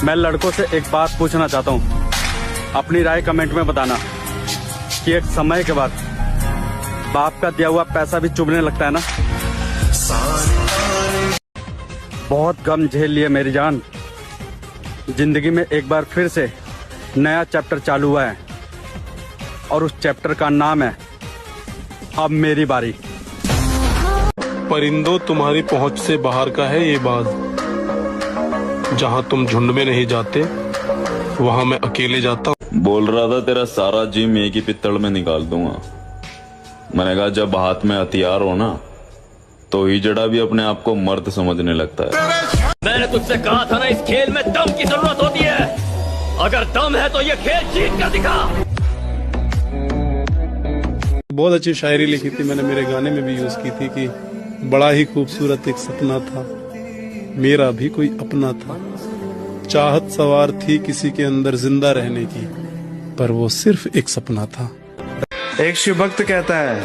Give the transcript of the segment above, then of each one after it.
मैं लड़कों से एक बात पूछना चाहता हूँ, अपनी राय कमेंट में बताना कि एक समय के बाद बाप का दिया हुआ पैसा भी चुभने लगता है ना। बहुत गम झेल लिए मेरी जान, जिंदगी में एक बार फिर से नया चैप्टर चालू हुआ है और उस चैप्टर का नाम है अब मेरी बारी। परिंदों, तुम्हारी पहुंच से बाहर का है ये बात। जहां तुम झुंड में नहीं जाते वहां मैं अकेले जाता हूँ। बोल रहा था तेरा सारा जिम एक ही पित्तल में निकाल दूंगा। मैंने कहा जब हाथ में हथियार हो ना तो हिजड़ा भी अपने आप को मर्द समझने लगता है। मैंने तुझसे कहा था ना, इस खेल में दम की जरूरत होती है। अगर दम है तो ये खेल जीत कर दिखा। बहुत अच्छी शायरी लिखी थी मैंने, मेरे गाने में भी यूज की थी कि बड़ा ही खूबसूरत एक सपना था, मेरा भी कोई अपना था। चाहत सवार थी किसी के अंदर जिंदा रहने की, पर वो सिर्फ एक सपना था। एक शिव भक्त कहता है,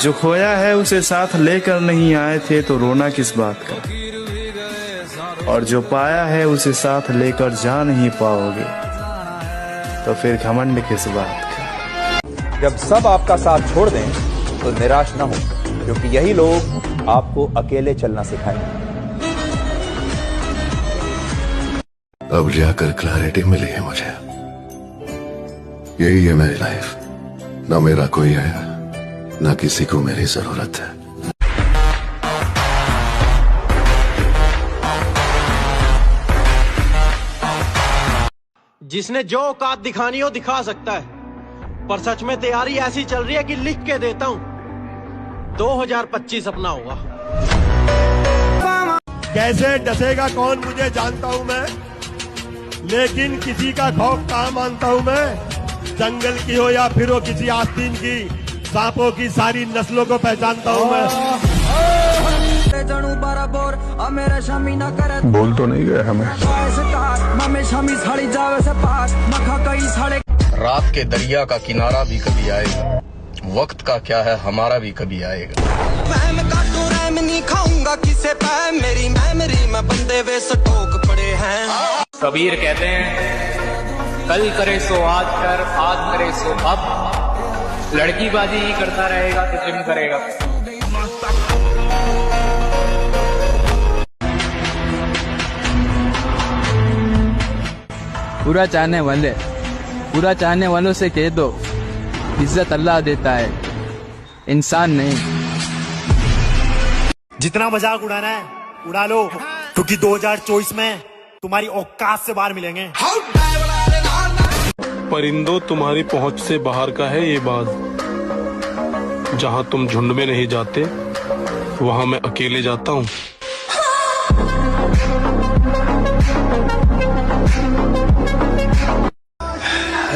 जो खोया है उसे साथ लेकर नहीं आए थे तो रोना किस बात का, और जो पाया है उसे साथ लेकर जा नहीं पाओगे तो फिर घमंड किस बात का। जब सब आपका साथ छोड़ दें तो निराश ना हो, क्योंकि यही लोग आपको अकेले चलना सिखाएंगे। अब जाकर क्लैरिटी मिली है मुझे, यही है मेरी लाइफ। ना मेरा कोई है, ना किसी को मेरी जरूरत है। जिसने जो औकात दिखानी हो दिखा सकता है, पर सच में तैयारी ऐसी चल रही है कि लिख के देता हूं 2025 अपना होगा। कैसे डसेगा कौन मुझे जानता हूं मैं, लेकिन किसी का खौफ कहां मानता हूं मैं। जंगल की हो या फिर हो किसी आस्तीन की, सांपों की सारी नस्लों को पहचानता हूं मैं। बोल तो नहीं गए हमें। रात के दरिया का किनारा भी कभी आएगा, वक्त का क्या है हमारा भी कभी आएगा। नहीं खाऊंगा किसे पे, मेरी मेमोरी में बंदे वे स्टॉक पड़े हैं। कबीर कहते हैं, कल करे सो आज कर, आज करे सो अब। लड़कीबाजी ही करता रहेगा तो जिम करेगा। पूरा चाहने वालों से कह दो, इज्जत अल्लाह देता है, इंसान नहीं। जितना मजाक उड़ाना है उड़ा लो, क्योंकि 2024 में तुम्हारी औकात से बाहर मिलेंगे। परिंदों, तुम्हारी पहुंच से बाहर का है ये बात। जहां तुम झुंड में नहीं जाते वहां मैं अकेले जाता हूँ।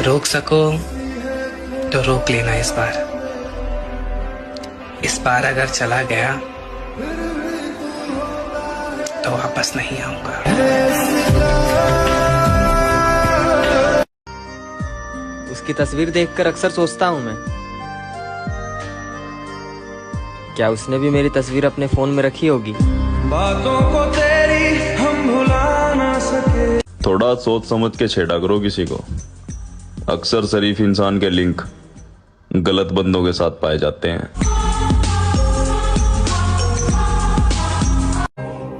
रोक सको तो रोक लेना इस बार अगर चला गया तो वापस नहीं आऊंगा। उसकी तस्वीर देखकर अक्सर सोचता हूं मैं, क्या उसने भी मेरी तस्वीर अपने फोन में रखी होगी। बातों को तेरी हम भुला ना सके। थोड़ा सोच समझ के छेड़ा करो किसी को। अक्सर शरीफ इंसान के लिंक गलत बंदों के साथ पाए जाते हैं।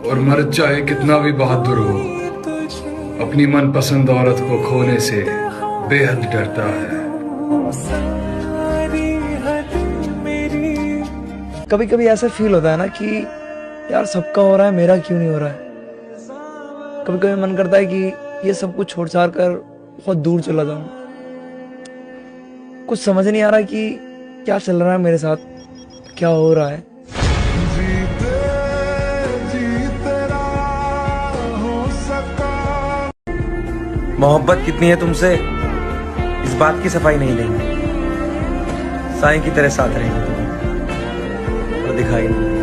और मर्द चाहे कितना भी बहादुर हो, अपनी मनपसंद औरत को खोने से बेहद डरता है। कभी कभी ऐसा फील होता है ना कि यार सबका हो रहा है, मेरा क्यों नहीं हो रहा है। कभी कभी मन करता है कि ये सब कुछ छोड़ छाड़ कर बहुत दूर चला जाऊं। कुछ समझ नहीं आ रहा कि क्या चल रहा है मेरे साथ, क्या हो रहा है। मोहब्बत कितनी है तुमसे, इस बात की सफाई नहीं लेंगे। साईं की तरह साथ रहेंगे तुम्हें और दिखाई नहीं।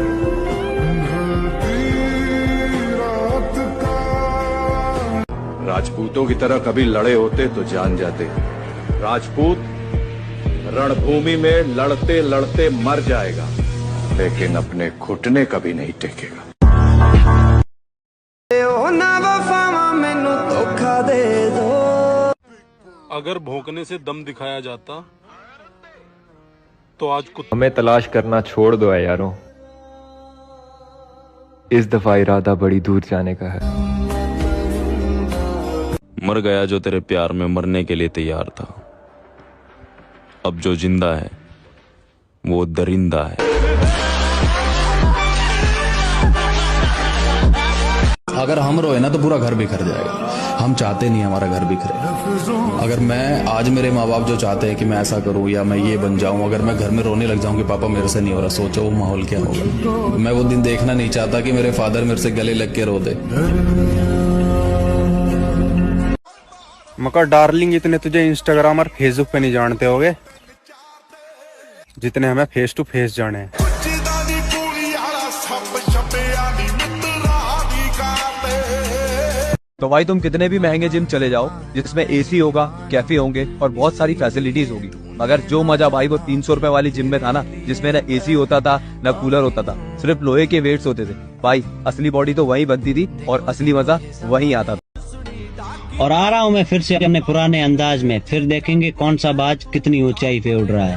राजपूतों की तरह कभी लड़े होते तो जान जाते। राजपूत रणभूमि में लड़ते लड़ते मर जाएगा, लेकिन अपने घुटने कभी नहीं टेकेगा। ना वफावा मैनू तो अगर भौंकने से दम दिखाया जाता तो आज कुछ। हमें तलाश करना छोड़ दो है यारों, इस दफा इरादा बड़ी दूर जाने का है। मर गया जो तेरे प्यार में मरने के लिए तैयार था, अब जो जिंदा है वो दरिंदा है। अगर हम रोए ना तो पूरा घर बिखर जाएगा। हम चाहते नहीं हमारा घर बिखरे। अगर मैं आज मेरे माँ बाप जो चाहते हैं कि मैं ऐसा करूं या मैं ये बन जाऊं, अगर मैं घर में रोने लग जाऊं कि पापा मेरे से नहीं हो रहा, सोचो वो माहौल क्या होगा। मैं वो दिन देखना नहीं चाहता कि मेरे फादर मेरे से गले लग के रो दे। मगर डार्लिंग, इतने तुझे इंस्टाग्राम और फेसबुक पे नहीं जानते होगे जितने हमें फेस टू फेस जाने हैं। तो भाई तुम कितने भी महंगे जिम चले जाओ जिसमें एसी होगा, कैफे होंगे और बहुत सारी फैसिलिटीज होगी, मगर जो मजा भाई वो 300 रुपए वाली जिम में था ना, जिसमें ना एसी होता था ना कूलर होता था, सिर्फ लोहे के वेट्स होते थे। भाई असली बॉडी तो वहीं बनती थी और असली मजा वहीं आता था। और आ रहा हूँ मैं फिर से अपने पुराने अंदाज में, फिर देखेंगे कौन सा बाज कितनी ऊंचाई पे उड़ रहा है।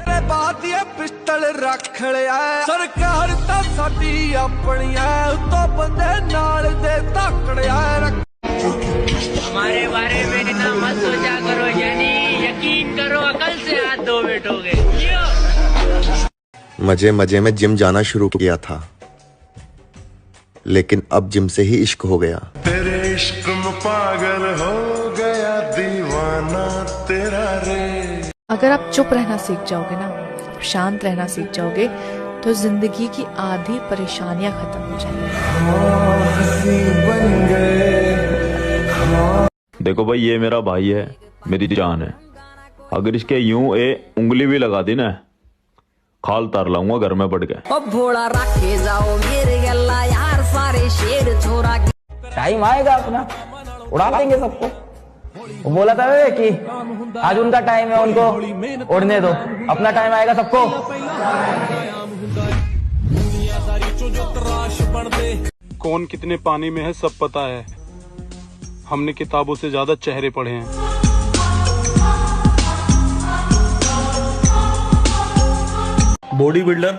पिस्टल रख लिया सरकार ता साडी अपनी तो बंदे नाल दे तकड़िया। हमारे बारे में ना मत सोचा करो, यानी यकीन करो अकल से हाथ धो बैठोगे। मजे मजे में जिम जाना शुरू किया था, लेकिन अब जिम से ही इश्क हो गया। तेरे इश्क में पागल हो गया दीवाना तेरा रे। अगर आप चुप रहना सीख जाओगे ना, शांत रहना सीख जाओगे, तो जिंदगी की आधी परेशानियां खत्म हो जाएंगी। देखो भाई, ये मेरा भाई है, मेरी जान है। अगर इसके यूं उंगली भी लगा दी ना, खाल तार लाऊंगा घर में पड़ के। अब भोला रखे जाओ मेरे गल्ला यार, सारे शेर छोरा। टाइम आएगा अपना, उड़ा देंगे सबको। वो बोला था वे कि आज उनका टाइम है, उनको उड़ने दो, अपना टाइम आएगा सबको। कौन कितने पानी में है सब पता है, हमने किताबों से ज्यादा चेहरे पढ़े हैं। बॉडी बिल्डर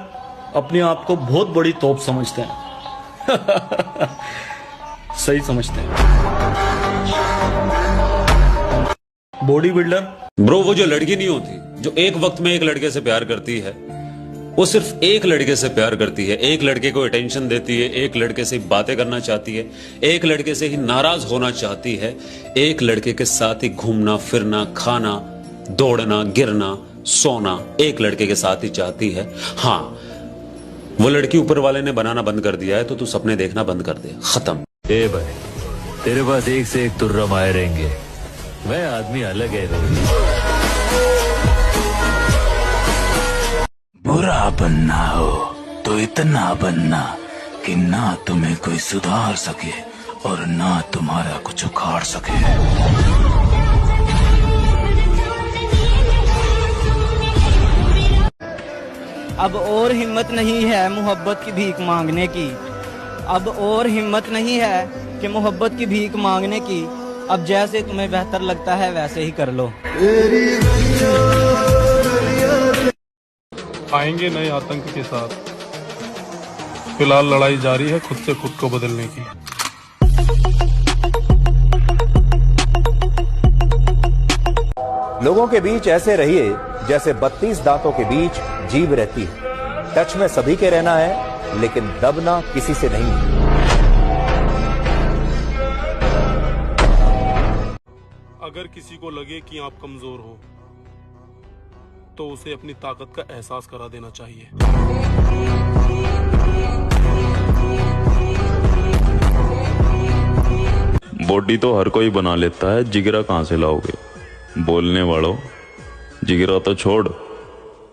अपने आप को बहुत बड़ी तोप समझते हैं। सही समझते हैं। बॉडी बिल्डर ब्रो, वो जो लड़की नहीं होती जो एक वक्त में एक लड़के से प्यार करती है, वो सिर्फ एक लड़के से प्यार करती है, एक लड़के को अटेंशन देती है, एक लड़के से बातें करना चाहती है, एक लड़के से ही नाराज होना चाहती है, एक लड़के के साथ ही घूमना फिरना, खाना, दौड़ना, गिरना, सोना एक लड़के के साथ ही चाहती है। हाँ, वो लड़की ऊपर वाले ने बनाना बंद कर दिया है, तो तू सपने देखना बंद कर दे, खत्म। ए भाई, तेरे पास एक से एक तुर्रम आए रहेंगे, मैं आदमी अलग है। बुरा बनना हो तो इतना बनना कि ना तुम्हें कोई सुधार सके और ना तुम्हारा कुछ उखाड़ सके। अब और हिम्मत नहीं है मोहब्बत की भीख मांगने की, अब और हिम्मत नहीं है कि मोहब्बत की भीख मांगने की। अब जैसे तुम्हें बेहतर लगता है वैसे ही कर लो। आएंगे नए आतंक के साथ, फिलहाल लड़ाई जारी है खुद से खुद को बदलने की। लोगों के बीच ऐसे रहिए जैसे 32 दांतों के बीच जीभ रहती है। टच में सभी के रहना है, लेकिन दबना किसी से नहीं। अगर किसी को लगे कि आप कमजोर हो, तो उसे अपनी ताकत का एहसास करा देना चाहिए। बॉडी तो हर कोई बना लेता है, जिगरा कहां से लाओगे? बोलने वालों, जिगरा तो छोड़,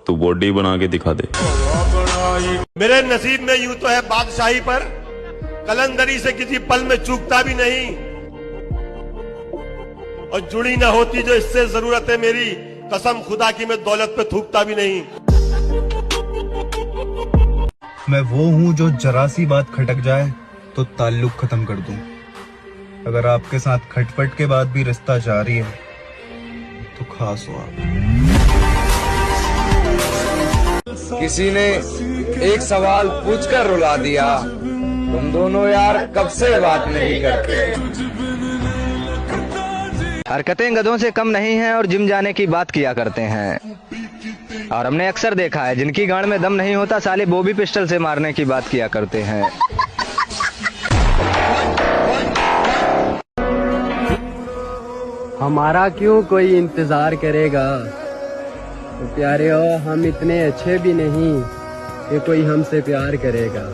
तू बॉडी बना के दिखा दे। मेरे नसीब में यूं तो है बादशाही, पर कलंदरी से किसी पल में चूकता भी नहीं, और जुड़ी ना होती जो इससे जरूरत है मेरी, कसम खुदा की मैं दौलत पे थूकता भी नहीं। मैं वो हूं जो जरा सी बात खटक जाए तो ताल्लुक खत्म कर दूं। अगर आपके साथ खटपट के बाद भी रिश्ता जारी है तो खास हो आप। किसी ने एक सवाल पूछकर रुला दिया, तुम दोनों यार कब से बात नहीं करते। हरकतें गधों से कम नहीं हैं और जिम जाने की बात किया करते हैं। और हमने अक्सर देखा है जिनकी गांड में दम नहीं होता साले वो भी पिस्टल से मारने की बात किया करते हैं। हमारा क्यों कोई इंतजार करेगा, तो प्यारे हो हम इतने अच्छे भी नहीं कि कोई हमसे प्यार करेगा।